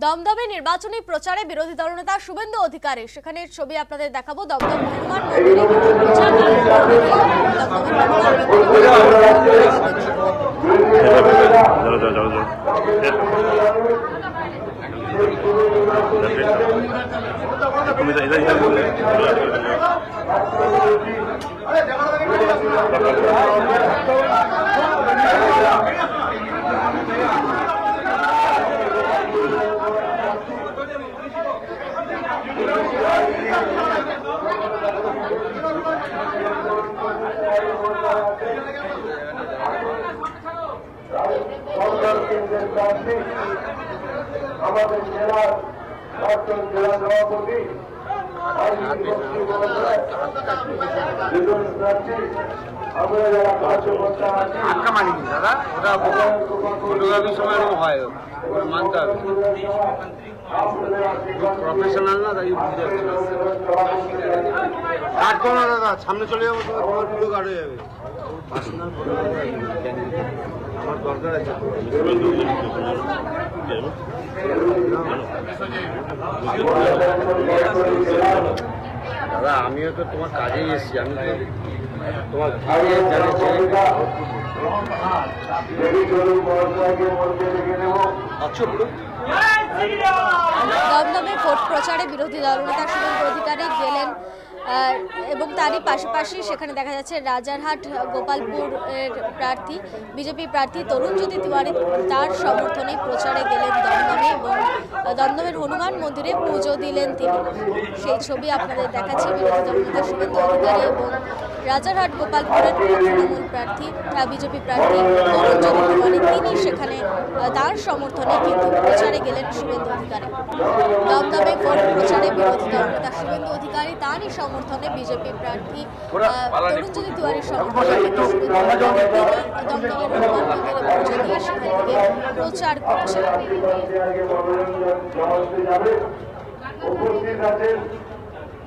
দমদমে নির্বাচনী প্রচারে বিরোধী দলনেতা শুভেন্দু অধিকারী, সেখানে ছবি আপনাদের দেখাবো। দমদম হনুমান আমাদের জেলার প্রাক্তন জেলা সভাপতি আমরা যারা কার্যকর্তা আছি দাদা ওটা ফটোগ্রাফির সময় এরকম হয়, মানতে হবে, প্রফেশনাল না, তাই বুঝতে কাট করো না দাদা, সামনে চলে যাবো, তোমার পুরো কাট হয়ে যাবে। আমার দরকার আছে। দাদা আমিও তো তোমার কাজেই এসেছি, আমি তো তোমার দমদমে ভোট প্রচারে বিরোধী দলনেতা শুভেন্দু অধিকারী গেলেন এবং তারই পাশাপাশি সেখানে দেখা যাচ্ছে রাজারহাট গোপালপুর প্রার্থী বিজেপি প্রার্থী তরুণজ্যোতি তিওয়ারি তার সমর্থনে প্রচারে গেলেন দমদমে এবং দমদমের হনুমান মন্দিরে পুজো দিলেন তিনি। সেই ছবি আপনাদের দেখাচ্ছি। বিরোধী দলনেতা শুভেন্দু অধিকারী এবং রাজারহাট গোপালপুরের তৃণমূল প্রার্থী বিজেপি প্রার্থী তরুণজ্যোতি তিওয়ারি তিনি সেখানে তার সমর্থনে কিন্তু প্রচারে গেলেন শুভেন্দু অধিকারী। দমদমে ভোট প্রচারে বিরোধী দলনেতা শুভেন্দু অধিকারী তারই সমর্থনে বিজেপি প্রার্থী তরুণজ্যোতি তিওয়ারির সমর্থনে কিন্তু দমদমের হনুমান মন্দিরে পুজো দিয়ে সেখান থেকে প্রচার করছেন। উপস্থিত আছেন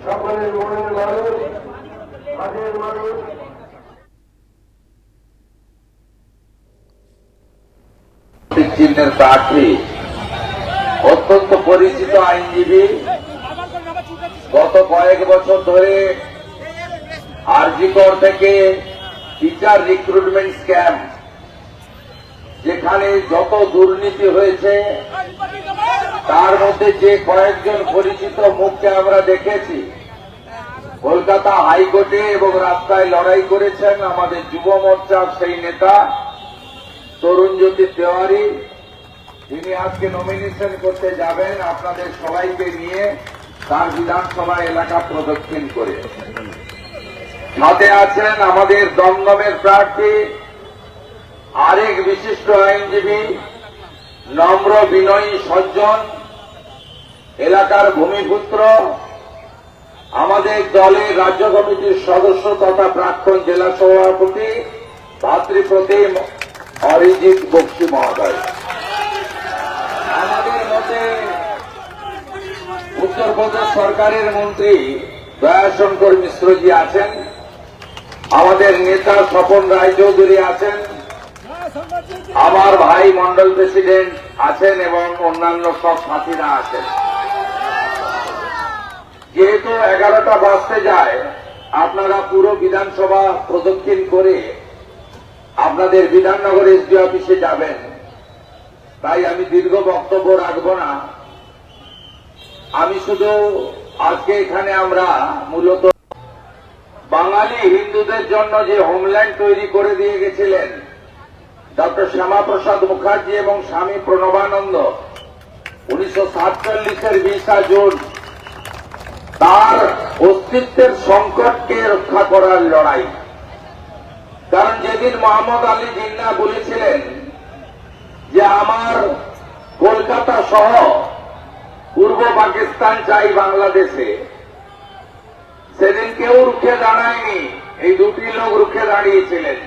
সকলের মনের মানুষ, কাজের মানুষ, চিহ্নের প্রার্থী, অত্যন্ত পরিচিত আইনজীবী, গত কয়েক বছর ধরে আরজিকর থেকে টিচার রিক্রুটমেন্ট স্ক্যাম, যেখানে যত দুর্নীতি হয়েছে তার মধ্যে যে কয়েকজন পরিচিত মুখকে আমরা দেখেছি, কলকাতা হাইকোর্টে এবং রাস্তায় লড়াই করেছেন আমাদের যুব মোর্চার সেই নেতা তরুণজ্যোতি তিওয়ারি। তিনি আজকে নমিনেশন করতে যাবেন আপনাদের সবাইকে নিয়ে তার বিধানসভা এলাকা প্রদক্ষিণ করে। সাথে আছেন আমাদের দমদমের প্রার্থী আরেক বিশিষ্ট আইনজীবী, নম্র বিনয়ী সজ্জন, এলাকার ভূমিপুত্র, আমাদের দলের রাজ্য কমিটির সদস্য তথা প্রাক্তন জেলা সভাপতি ভাতৃপ্রতিম অরিজিৎ বক্সি মহোদয়। আমাদের মতে উত্তরপ্রদেশ সরকারের মন্ত্রী দয়াশঙ্কর মিশ্রজি আছেন, আমাদের নেতা স্বপন রায়চৌধুরী আছেন, আমার ভাই মন্ডল প্রেসিডেন্ট আছেন এবং অন্যান্য সব সাথীরা আছেন। যেহেতু 11টা বাজতে যায়, আপনারা পুরো বিধানসভা প্রদক্ষিণ করে আপনাদের বিধাননগর এসডি অফিসে যাবেন, তাই আমি দীর্ঘ বক্তব্য রাখব না। আমি শুধু আজকে এখানে আমরা মূলত বাঙালি হিন্দুদের জন্য যে হোমল্যান্ড তৈরি করে দিয়ে গেছিলেন ডক্টর শ্যামাপ্রসাদ মুখার্জি এবং স্বামী প্রণবানন্দ 1947-এর 20 জুন, তার অস্তিত্বের সংকটকে রক্ষা করার লড়াই। কারণ যেদিন মোহাম্মদ আলী জিন্না বলেছিলেন যে আমার কলকাতা সহ পূর্ব পাকিস্তান চাই বাংলাদেশে, সেদিন কেউ রুখে দাঁড়ায়নি, এই দুটি লোক রুখে দাঁড়িয়েছিলেন।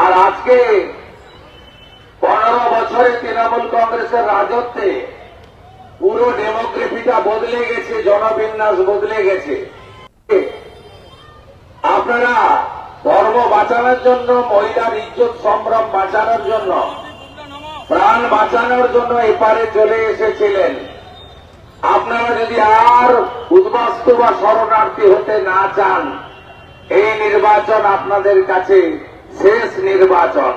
আর আজকে 15 বছরে তৃণমূল কংগ্রেসের রাজত্বে পুরো ডেমোগ্রাফিটা বদলে গেছে, জনবিন্যাস বদলে গেছে। আপনারা ধর্ম বাঁচানোর জন্য, মহিলার ইজ্জত সম্ভ্রম বাঁচানোর জন্য প্রাণ বাঁচানোর জন্য এপারে চলে এসেছিলেন। আপনারা যদি আর উদ্বাস্তু বা শরণার্থী হতে না চান, এই নির্বাচন আপনাদের কাছে শেষ নির্বাচন।